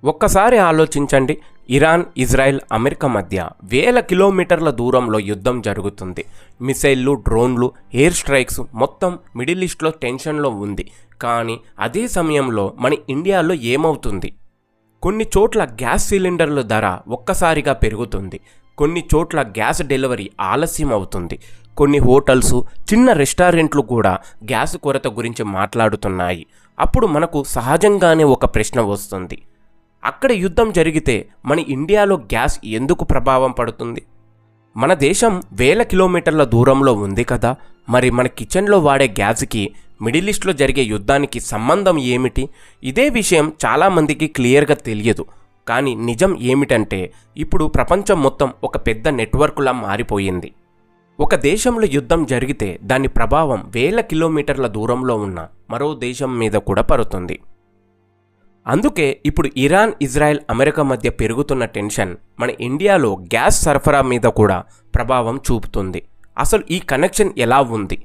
ఒక్కసారి ఆలోచించండి. Iran, Israel, America మధ్య వేల కిలోమీటర్ల దూరంలో యుద్ధం జరుగుతుంది. మిసైళ్ళు, డ్రోన్లు, ఎయిర్ స్ట్రైక్స్ మొత్తం మిడిల్ ఈస్ట్లో టెన్షన్లో ఉంది. కానీ అదే సమయంలో మన ఇండియాలో ఏమవుతుంది? కొన్ని చోట్ల గ్యాస్ సిలిండర్ల ధర ఒక్కసారిగా పెరుగుతుంది. కొన్ని చోట్ల గ్యాస్ డెలివరీ ఆలస్యం అవుతుంది. కొన్ని హోటల్స్, చిన్న రెస్టారెంట్లు కూడా గ్యాస్ కొరత గురించి మాట్లాడుతున్నాయి. అప్పుడు మనకు సహజంగానే ఒక ప్రశ్న వస్తుంది. అక్కడ యుద్ధం జరిగితే మన ఇండియాలో గ్యాస్ ఎందుకు ప్రభావం పడుతుంది? మన దేశం వేల కిలోమీటర్ల దూరంలో ఉంది కదా. మరి మన కిచెన్లో వాడే గ్యాస్కి మిడిల్ ఈస్ట్లో జరిగే యుద్ధానికి సంబంధం ఏమిటి? ఇదే విషయం చాలామందికి క్లియర్గా తెలియదు. కానీ నిజం ఏమిటంటే ఇప్పుడు ప్రపంచం మొత్తం ఒక పెద్ద నెట్వర్క్లా మారిపోయింది. ఒక దేశంలో యుద్ధం జరిగితే దాని ప్రభావం వేల కిలోమీటర్ల దూరంలో ఉన్న మరో దేశం మీద కూడా పడుతుంది. అందుకే ఇప్పుడు ఇరాన్, ఇజ్రాయెల్, అమెరికా మధ్య పెరుగుతున్న టెన్షన్ మన ఇండియాలో గ్యాస్ సరఫరా మీద కూడా ప్రభావం చూపుతుంది. అసలు ఈ కనెక్షన్ ఎలా ఉంది?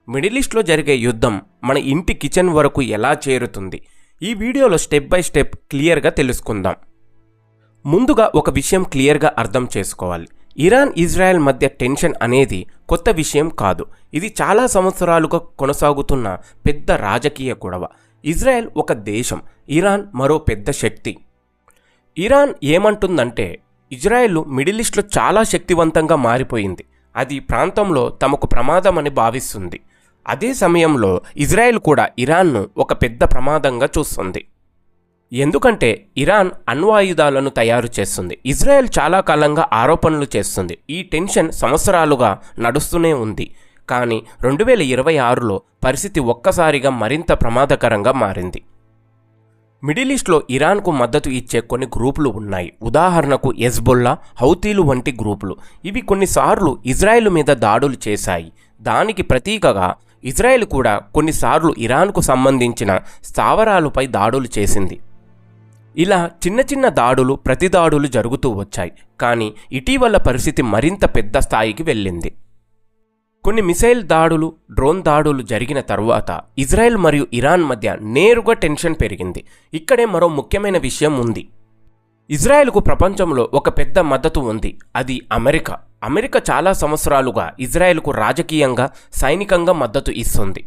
మిడిల్ ఈస్ట్లో జరిగే యుద్ధం మన ఇంటి కిచెన్ వరకు ఎలా చేరుతుంది? ఈ వీడియోలో స్టెప్ బై స్టెప్ క్లియర్గా తెలుసుకుందాం. ముందుగా ఒక విషయం క్లియర్గా అర్థం చేసుకోవాలి. ఇరాన్, ఇజ్రాయెల్ మధ్య టెన్షన్ అనేది కొత్త విషయం కాదు. ఇది చాలా సంవత్సరాలుగా కొనసాగుతున్న పెద్ద రాజకీయ గొడవ. ఇజ్రాయెల్ ఒక దేశం, ఇరాన్ మరో పెద్ద శక్తి. ఇరాన్ ఏమంటుందంటే ఇజ్రాయెల్ మిడిల్ ఈస్ట్లో చాలా శక్తివంతంగా మారిపోయింది, అది ప్రాంతంలో తమకు ప్రమాదమని భావిస్తుంది. అదే సమయంలో ఇజ్రాయెల్ కూడా ఇరాన్ను ఒక పెద్ద ప్రమాదంగా చూస్తుంది. ఎందుకంటే ఇరాన్ అణ్వాయుధాలను తయారు చేస్తుంది, ఇజ్రాయెల్ చాలా కాలంగా ఆరోపణలు చేస్తుంది. ఈ టెన్షన్ సంవత్సరాలుగా నడుస్తూనే ఉంది. కానీ 2026లో పరిస్థితి ఒక్కసారిగా మరింత ప్రమాదకరంగా మారింది. మిడిల్ ఈస్ట్లో ఇరాన్కు మద్దతు ఇచ్చే కొన్ని గ్రూపులు ఉన్నాయి. ఉదాహరణకు హెజ్బొల్లా, హౌతీలు వంటి గ్రూపులు. ఇవి కొన్నిసార్లు ఇజ్రాయెల్ మీద దాడులు చేశాయి. దానికి ప్రతీకగా ఇజ్రాయెల్ కూడా కొన్నిసార్లు ఇరాన్కు సంబంధించిన స్థావరాలపై దాడులు చేసింది. ఇలా చిన్న చిన్న దాడులు, ప్రతిదాడులు జరుగుతూ వచ్చాయి. కానీ ఇటీవల పరిస్థితి మరింత పెద్ద స్థాయికి వెళ్ళింది. కొన్ని మిసైల్ దాడులు, డ్రోన్ దాడులు జరిగిన తరువాత ఇజ్రాయెల్ మరియు ఇరాన్ మధ్య నేరుగా టెన్షన్ పెరిగింది. ఇక్కడే మరో ముఖ్యమైన విషయం ఉంది. ఇజ్రాయెల్కు ప్రపంచంలో ఒక పెద్ద మద్దతు ఉంది, అది అమెరికా. అమెరికా చాలా సంవత్సరాలుగా ఇజ్రాయెల్కు రాజకీయంగా, సైనికంగా మద్దతు ఇస్తుంది.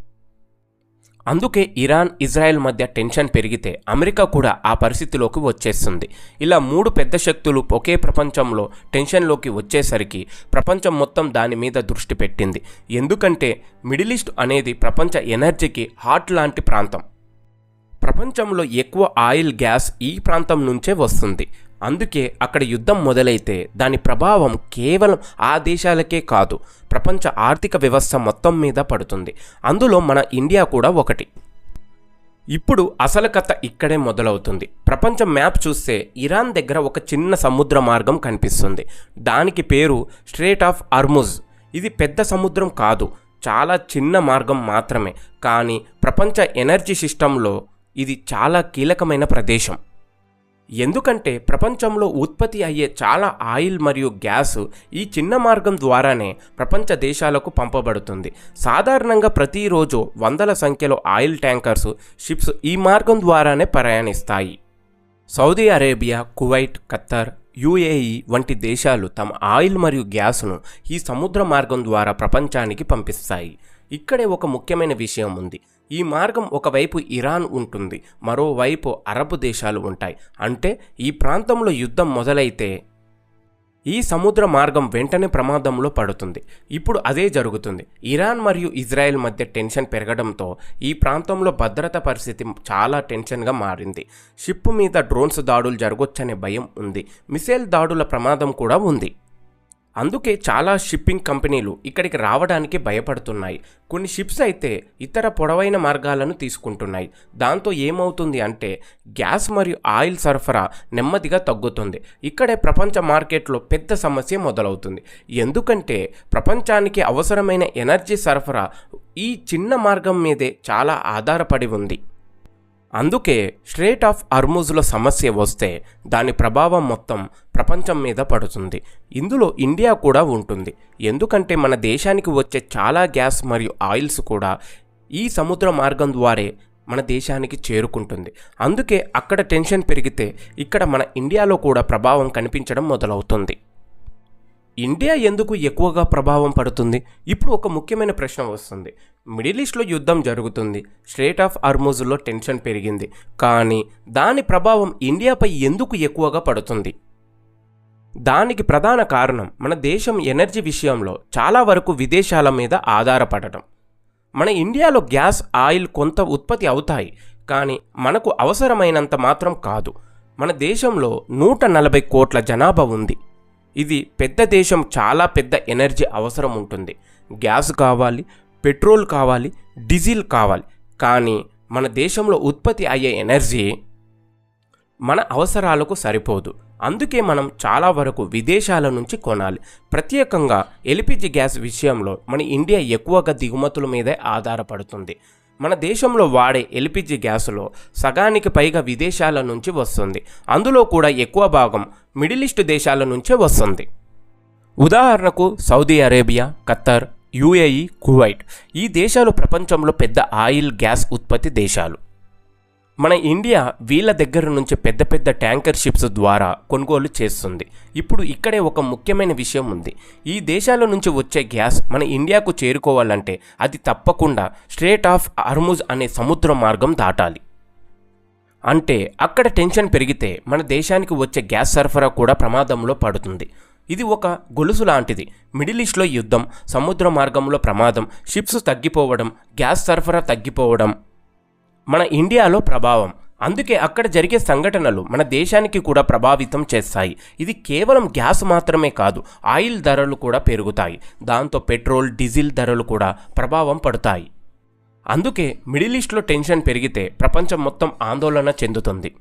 అందుకే ఇరాన్, ఇజ్రాయెల్ మధ్య టెన్షన్ పెరిగితే అమెరికా కూడా ఆ పరిస్థితిలోకి వచ్చేస్తుంది. ఇలా మూడు పెద్ద శక్తులు ఒకే ప్రపంచంలో టెన్షన్లోకి వచ్చేసరికి ప్రపంచం మొత్తం దాని మీద దృష్టి పెట్టింది. ఎందుకంటే మిడిల్ ఈస్ట్ అనేది ప్రపంచ ఎనర్జీకి హార్ట్ లాంటి ప్రాంతం. ప్రపంచంలో ఎక్కువ ఆయిల్, గ్యాస్ ఈ ప్రాంతం నుంచే వస్తుంది. అందుకే అక్కడ యుద్ధం మొదలైతే దాని ప్రభావం కేవలం ఆ దేశాలకే కాదు, ప్రపంచ ఆర్థిక వ్యవస్థ మొత్తం మీద పడుతుంది. అందులో మన ఇండియా కూడా ఒకటి. ఇప్పుడు అసలు కథ ఇక్కడే మొదలవుతుంది. ప్రపంచ మ్యాప్ చూస్తే ఇరాన్ దగ్గర ఒక చిన్న సముద్ర మార్గం కనిపిస్తుంది. దానికి పేరు స్ట్రెయిట్ ఆఫ్ హార్ముజ్. ఇది పెద్ద సముద్రం కాదు, చాలా చిన్న మార్గం మాత్రమే. కానీ ప్రపంచ ఎనర్జీ సిస్టంలో ఇది చాలా కీలకమైన ప్రదేశం. ఎందుకంటే ప్రపంచంలో ఉత్పత్తి అయ్యే చాలా ఆయిల్ మరియు గ్యాస్ ఈ చిన్న మార్గం ద్వారానే ప్రపంచ దేశాలకు పంపబడుతుంది. సాధారణంగా ప్రతిరోజు వందల సంఖ్యలో ఆయిల్ ట్యాంకర్స్, షిప్స్ ఈ మార్గం ద్వారానే ప్రయాణిస్తాయి. Saudi Arabia, Kuwait, Qatar, UAE వంటి దేశాలు తమ ఆయిల్ మరియు గ్యాస్ను ఈ సముద్ర మార్గం ద్వారా ప్రపంచానికి పంపిస్తాయి. ఇక్కడే ఒక ముఖ్యమైన విషయం ఉంది. ఈ మార్గం ఒకవైపు ఇరాన్ ఉంటుంది, మరోవైపు అరబ్ దేశాలు ఉంటాయి. అంటే ఈ ప్రాంతంలో యుద్ధం మొదలైతే ఈ సముద్ర మార్గం వెంటనే ప్రమాదంలో పడుతుంది. ఇప్పుడు అదే జరుగుతుంది. ఇరాన్ మరియు ఇజ్రాయెల్ మధ్య టెన్షన్ పెరగడంతో ఈ ప్రాంతంలో భద్రతా పరిస్థితి చాలా టెన్షన్గా మారింది. షిప్ మీద డ్రోన్స్ దాడులు జరగొచ్చనే భయం ఉంది. మిసైల్ దాడుల ప్రమాదం కూడా ఉంది. అందుకే చాలా షిప్పింగ్ కంపెనీలు ఇక్కడికి రావడానికి భయపడుతున్నాయి. కొన్ని షిప్స్ అయితే ఇతర పొడవైన మార్గాలను తీసుకుంటున్నాయి. దాంతో ఏమవుతుంది అంటే గ్యాస్ మరియు ఆయిల్ సరఫరా నెమ్మదిగా తగ్గుతుంది. ఇక్కడే ప్రపంచ మార్కెట్లో పెద్ద సమస్య మొదలవుతుంది. ఎందుకంటే ప్రపంచానికి అవసరమైన ఎనర్జీ సరఫరా ఈ చిన్న మార్గం మీదే చాలా ఆధారపడి ఉంది. అందుకే స్ట్రెయిట్ ఆఫ్ హార్ముజ్లో సమస్య వస్తే దాని ప్రభావం మొత్తం ప్రపంచం మీద పడుతుంది. ఇందులో ఇండియా కూడా ఉంటుంది. ఎందుకంటే మన దేశానికి వచ్చే చాలా గ్యాస్ మరియు ఆయిల్స్ కూడా ఈ సముద్ర మార్గం ద్వారే మన దేశానికి చేరుకుంటుంది. అందుకే అక్కడ టెన్షన్ పెరిగితే ఇక్కడ మన ఇండియాలో కూడా ప్రభావం కనిపించడం మొదలవుతుంది. ఇండియా ఎందుకు ఎక్కువగా ప్రభావం పడుతుంది? ఇప్పుడు ఒక ముఖ్యమైన ప్రశ్న వస్తుంది. మిడిల్ ఈస్ట్లో యుద్ధం జరుగుతుంది, స్ట్రెయిట్ ఆఫ్ హార్ముజ్లో టెన్షన్ పెరిగింది, కానీ దాని ప్రభావం ఇండియాపై ఎందుకు ఎక్కువగా పడుతుంది? దానికి ప్రధాన కారణం మన దేశం ఎనర్జీ విషయంలో చాలా వరకు విదేశాల మీద ఆధారపడటం. మన ఇండియాలో గ్యాస్, ఆయిల్ కొంత ఉత్పత్తి అవుతాయి, కానీ మనకు అవసరమైనంత మాత్రం కాదు. మన దేశంలో 140 కోట్ల జనాభా ఉంది. ఇది పెద్ద దేశం, చాలా పెద్ద ఎనర్జీ అవసరం ఉంటుంది. గ్యాస్ కావాలి, పెట్రోల్ కావాలి, డీజిల్ కావాలి, కానీ మన దేశంలో ఉత్పత్తి అయ్యే ఎనర్జీ మన అవసరాలకు సరిపోదు. అందుకే మనం చాలా వరకు విదేశాల నుంచి కొనాలి. ప్రత్యేకంగా ఎల్పిజి గ్యాస్ విషయంలో మన ఇండియా ఎక్కువగా దిగుమతుల మీదే ఆధారపడుతుంది. మన దేశంలో వాడే ఎల్పిజి గ్యాసులో సగానికి పైగా విదేశాల నుంచి వస్తుంది. అందులో కూడా ఎక్కువ భాగం మిడిల్ ఈస్ట్ దేశాల నుంచే వస్తుంది. ఉదాహరణకు Saudi Arabia, Khattar, UAE, Kuwait. ఈ దేశాలు ప్రపంచంలో పెద్ద ఆయిల్, గ్యాస్ ఉత్పత్తి దేశాలు. మన ఇండియా వీళ్ళ దగ్గర నుంచి పెద్ద పెద్ద ట్యాంకర్ షిప్స్ ద్వారా కొనుగోలు చేస్తుంది. ఇప్పుడు ఇక్కడే ఒక ముఖ్యమైన విషయం ఉంది. ఈ దేశాల నుంచి వచ్చే గ్యాస్ మన ఇండియాకు చేరుకోవాలంటే అది తప్పకుండా స్ట్రెయిట్ ఆఫ్ హార్ముజ్ అనే సముద్ర మార్గం దాటాలి. అంటే అక్కడ టెన్షన్ పెరిగితే మన దేశానికి వచ్చే గ్యాస్ సరఫరా కూడా ప్రమాదంలో పడుతుంది. ఇది ఒక గొలుసు లాంటిది. మిడిల్ ఈస్ట్లో యుద్ధం, సముద్ర మార్గంలో ప్రమాదం, షిప్స్ తగ్గిపోవడం, గ్యాస్ సరఫరా తగ్గిపోవడం, మన ఇండియాలో ప్రభావం. అందుకే అక్కడ జరిగే సంఘటనలు మన దేశానికి కూడా ప్రభావితం చేస్తాయి. ఇది కేవలం గ్యాస్ మాత్రమే కాదు, ఆయిల్ ధరలు కూడా పెరుగుతాయి. దాంతో పెట్రోల్, డీజిల్ ధరలు కూడా ప్రభావం పడతాయి. అందుకే మిడిల్ ఈస్ట్లో టెన్షన్ పెరిగితే ప్రపంచం మొత్తం ఆందోళన చెందుతుంది.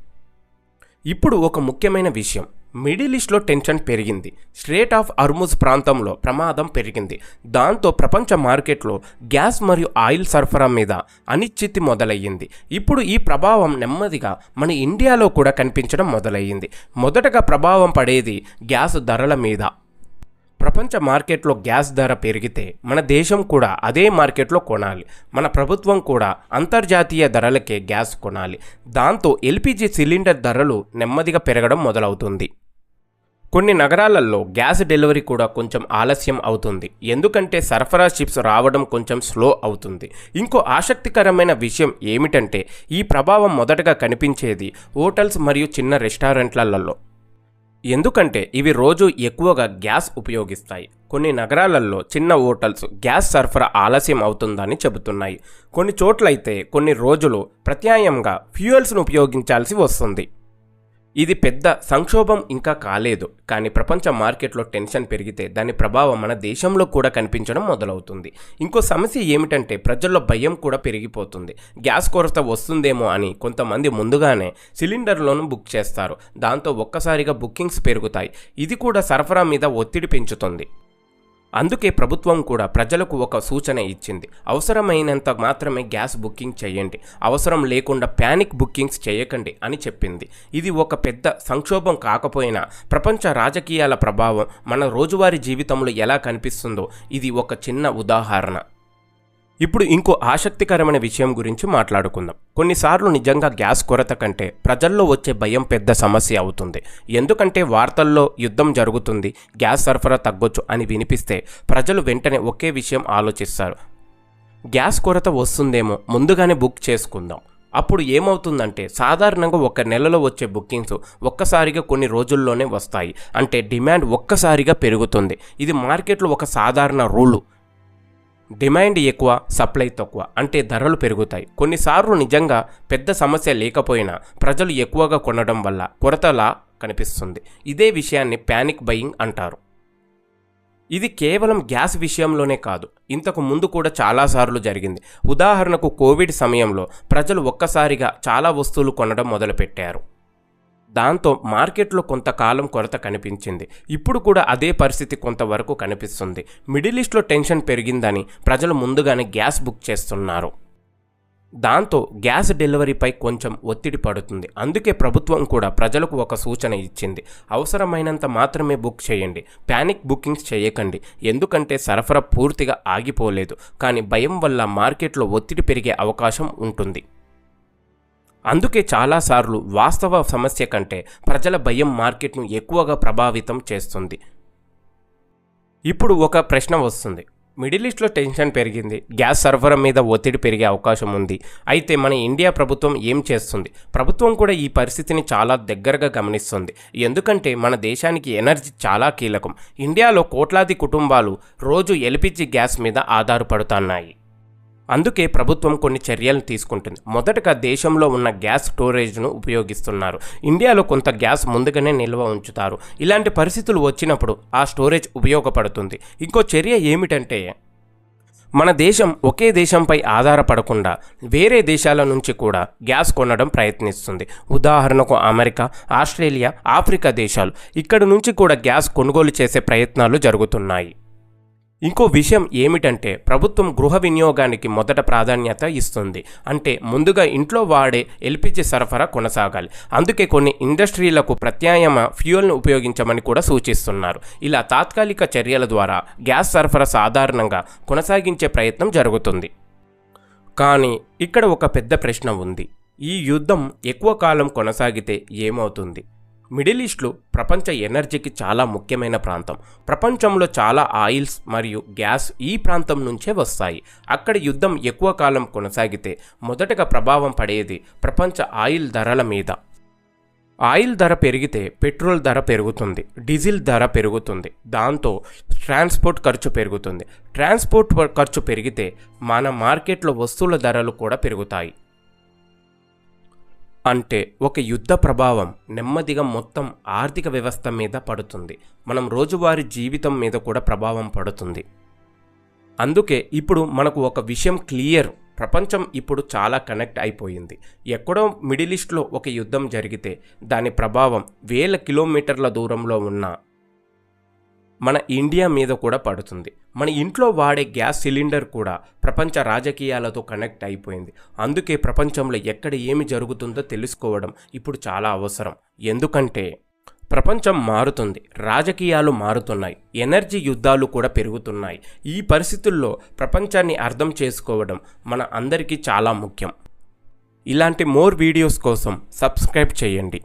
ఇప్పుడు ఒక ముఖ్యమైన విషయం, మిడిల్ ఈస్ట్లో టెన్షన్ పెరిగింది, స్ట్రెయిట్ ఆఫ్ హార్ముజ్ ప్రాంతంలో ప్రమాదం పెరిగింది. దాంతో ప్రపంచ మార్కెట్లో గ్యాస్ మరియు ఆయిల్ సరఫరా మీద అనిశ్చితి మొదలయ్యింది. ఇప్పుడు ఈ ప్రభావం నెమ్మదిగా మన ఇండియాలో కూడా కనిపించడం మొదలయ్యింది. మొదటగా ప్రభావం పడేది గ్యాస్ ధరల మీద. ప్రపంచ మార్కెట్లో గ్యాస్ ధర పెరిగితే మన దేశం కూడా అదే మార్కెట్లో కొనాలి. మన ప్రభుత్వం కూడా అంతర్జాతీయ ధరలకే గ్యాస్ కొనాలి. దాంతో ఎల్పిజి సిలిండర్ ధరలు నెమ్మదిగా పెరగడం మొదలవుతుంది. కొన్ని నగరాలలో గ్యాస్ డెలివరీ కూడా కొంచెం ఆలస్యం అవుతుంది, ఎందుకంటే సరఫరా షిప్స్ రావడం కొంచెం స్లో అవుతుంది. ఇంకో ఆసక్తికరమైన విషయం ఏమిటంటే ఈ ప్రభావం మొదటగా కనిపించేది హోటల్స్ మరియు చిన్న రెస్టారెంట్లలో. ఎందుకంటే ఇవి రోజు ఎక్కువగా గ్యాస్ ఉపయోగిస్తాయి. కొన్ని నగరాలలో చిన్న హోటల్స్ గ్యాస్ సరఫరా ఆలస్యం అవుతుందని చెబుతున్నాయి. కొన్ని చోట్లయితే కొన్ని రోజులు ప్రత్యామ్నాయంగా ఫ్యూయల్స్ను ఉపయోగించాల్సి వస్తుంది. ఇది పెద్ద సంక్షోభం ఇంకా కాలేదు, కానీ ప్రపంచ మార్కెట్లో టెన్షన్ పెరిగితే దాని ప్రభావం మన దేశంలో కూడా కనిపించడం మొదలవుతుంది. ఇంకో సమస్య ఏమిటంటే ప్రజల్లో భయం కూడా పెరిగిపోతుంది. గ్యాస్ కొరత వస్తుందేమో అని కొంతమంది ముందుగానే సిలిండర్లను బుక్ చేస్తారు. దాంతో ఒక్కసారిగా బుకింగ్స్ పెరుగుతాయి. ఇది కూడా సరఫరా మీద ఒత్తిడి పెంచుతుంది. అందుకే ప్రభుత్వం కూడా ప్రజలకు ఒక సూచన ఇచ్చింది. అవసరమైనంత మాత్రమే గ్యాస్ బుకింగ్ చేయండి, అవసరం లేకుండా ప్యానిక్ బుకింగ్స్ చేయకండి అని చెప్పింది. ఇది ఒక పెద్ద సంక్షోభం కాకపోయినా ప్రపంచ రాజకీయాల ప్రభావం మన రోజువారీ జీవితంలో ఎలా కనిపిస్తుందో ఇది ఒక చిన్న ఉదాహరణ. ఇప్పుడు ఇంకో ఆసక్తికరమైన విషయం గురించి మాట్లాడుకుందాం. కొన్నిసార్లు నిజంగా గ్యాస్ కొరత కంటే ప్రజల్లో వచ్చే భయం పెద్ద సమస్య అవుతుంది. ఎందుకంటే వార్తల్లో యుద్ధం జరుగుతుంది, గ్యాస్ సరఫరా తగ్గొచ్చు అని వినిపిస్తే ప్రజలు వెంటనే ఒకే విషయం ఆలోచిస్తారు, గ్యాస్ కొరత వస్తుందేమో, ముందుగానే బుక్ చేసుకుందాం. అప్పుడు ఏమవుతుందంటే సాధారణంగా 1 నెలలో వచ్చే బుకింగ్స్ ఒక్కసారిగా కొన్ని రోజుల్లోనే వస్తాయి. అంటే డిమాండ్ ఒక్కసారిగా పెరుగుతుంది. ఇది మార్కెట్లో ఒక సాధారణ రూలు. డిమాండ్ ఎక్కువ, సప్లై తక్కువ, అంటే ధరలు పెరుగుతాయి. కొన్నిసార్లు నిజంగా పెద్ద సమస్య లేకపోయినా ప్రజలు ఎక్కువగా కొనడం వల్ల కొరతలా కనిపిస్తుంది. ఇదే విషయాన్ని ప్యానిక్ బయింగ్ అంటారు. ఇది కేవలం గ్యాస్ విషయంలోనే కాదు, ఇంతకు ముందు కూడా చాలాసార్లు జరిగింది. ఉదాహరణకు కోవిడ్ సమయంలో ప్రజలు ఒక్కసారిగా చాలా వస్తువులు కొనడం మొదలుపెట్టారు. దాంతో మార్కెట్లో కొంతకాలం కొరత కనిపించింది. ఇప్పుడు కూడా అదే పరిస్థితి కొంతవరకు కనిపిస్తుంది. మిడిల్ ఈస్ట్లో టెన్షన్ పెరిగిందని ప్రజలు ముందుగానే గ్యాస్ బుక్ చేస్తున్నారు. దాంతో గ్యాస్ డెలివరీపై కొంచెం ఒత్తిడి పడుతుంది. అందుకే ప్రభుత్వం కూడా ప్రజలకు ఒక సూచన ఇచ్చింది, అవసరమైనంత మాత్రమే బుక్ చేయండి, ప్యానిక్ బుకింగ్స్ చేయకండి. ఎందుకంటే సరఫరా పూర్తిగా ఆగిపోలేదు, కానీ భయం వల్ల మార్కెట్లో ఒత్తిడి పెరిగే అవకాశం ఉంటుంది. అందుకే చాలాసార్లు వాస్తవ సమస్య కంటే ప్రజల భయం మార్కెట్ను ఎక్కువగా ప్రభావితం చేస్తుంది. ఇప్పుడు ఒక ప్రశ్న వస్తుంది, మిడిల్ ఈస్ట్లో టెన్షన్ పెరిగింది, గ్యాస్ సరఫరా మీద ఒత్తిడి పెరిగే అవకాశం ఉంది. అయితే మన ఇండియా ప్రభుత్వం ఏం చేస్తుంది? ప్రభుత్వం కూడా ఈ పరిస్థితిని చాలా దగ్గరగా గమనిస్తుంది. ఎందుకంటే మన దేశానికి ఎనర్జీ చాలా కీలకం. ఇండియాలో కోట్లాది కుటుంబాలు రోజు ఎల్పిజి గ్యాస్ మీద ఆధారపడుతున్నాయి. అందుకే ప్రభుత్వం కొన్ని చర్యలు తీసుకుంటుంది. మొదటగా దేశంలో ఉన్న గ్యాస్ స్టోరేజ్ను ఉపయోగిస్తున్నారు. ఇండియాలో కొంత గ్యాస్ ముందుగానే నిల్వ ఉంచుతారు. ఇలాంటి పరిస్థితులు వచ్చినప్పుడు ఆ స్టోరేజ్ ఉపయోగపడుతుంది. ఇంకో చర్య ఏమిటంటే, మన దేశం ఒకే దేశంపై ఆధారపడకుండా వేరే దేశాల నుంచి కూడా గ్యాస్ కొనడం ప్రయత్నిస్తుంది. ఉదాహరణకు అమెరికా, ఆస్ట్రేలియా, ఆఫ్రికా దేశాలు, ఇక్కడి నుంచి కూడా గ్యాస్ కొనుగోలు చేసే ప్రయత్నాలు జరుగుతున్నాయి. ఇంకో విషయం ఏమిటంటే, ప్రభుత్వం గృహ వినియోగానికి మొదట ప్రాధాన్యత ఇస్తుంది. అంటే ముందుగా ఇంట్లో వాడే ఎల్పిజి సరఫరా కొనసాగాలి. అందుకే కొన్ని ఇండస్ట్రీలకు ప్రత్యామ్నాయ ఫ్యూయల్ను ఉపయోగించమని కూడా సూచిస్తున్నారు. ఇలా తాత్కాలిక చర్యల ద్వారా గ్యాస్ సరఫరా సాధారణంగా కొనసాగించే ప్రయత్నం జరుగుతుంది. కానీ ఇక్కడ ఒక పెద్ద ప్రశ్న ఉంది. ఈ యుద్ధం ఎక్కువ కాలం కొనసాగితే ఏమవుతుంది? మిడిల్ ఈస్ట్లో ప్రపంచ ఎనర్జీకి చాలా ముఖ్యమైన ప్రాంతం. ప్రపంచంలో చాలా ఆయిల్స్ మరియు గ్యాస్ ఈ ప్రాంతం నుంచే వస్తాయి. అక్కడ యుద్ధం ఎక్కువ కాలం కొనసాగితే మొదటగా ప్రభావం పడేది ప్రపంచ ఆయిల్ ధరల మీద. ఆయిల్ ధర పెరిగితే పెట్రోల్ ధర పెరుగుతుంది, డీజిల్ ధర పెరుగుతుంది. దాంతో ట్రాన్స్పోర్ట్ ఖర్చు పెరుగుతుంది. ట్రాన్స్పోర్ట్ ఖర్చు పెరిగితే మన మార్కెట్లో వస్తువుల ధరలు కూడా పెరుగుతాయి. అంటే ఒక యుద్ధ ప్రభావం నెమ్మదిగా మొత్తం ఆర్థిక వ్యవస్థ మీద పడుతుంది. మనం రోజువారీ జీవితం మీద కూడా ప్రభావం పడుతుంది. అందుకే ఇప్పుడు మనకు ఒక విషయం క్లియర్, ప్రపంచం ఇప్పుడు చాలా కనెక్ట్ అయిపోయింది. ఎక్కడో మిడిల్ ఈస్ట్లో ఒక యుద్ధం జరిగితే దాని ప్రభావం వేల కిలోమీటర్ల దూరంలో ఉన్న మన ఇండియా మీద కూడా పడుతుంది. మన ఇంట్లో వాడే గ్యాస్ సిలిండర్ కూడా ప్రపంచ రాజకీయాలతో కనెక్ట్ అయిపోయింది. అందుకే ప్రపంచంలో ఎక్కడ ఏమి జరుగుతుందో తెలుసుకోవడం ఇప్పుడు చాలా అవసరం. ఎందుకంటే ప్రపంచం మారుతుంది, రాజకీయాలు మారుతున్నాయి, ఎనర్జీ యుద్ధాలు కూడా పెరుగుతున్నాయి. ఈ పరిస్థితుల్లో ప్రపంచాన్ని అర్థం చేసుకోవడం మన అందరికీ చాలా ముఖ్యం. ఇలాంటి మోర్ వీడియోస్ కోసం సబ్స్క్రైబ్ చేయండి.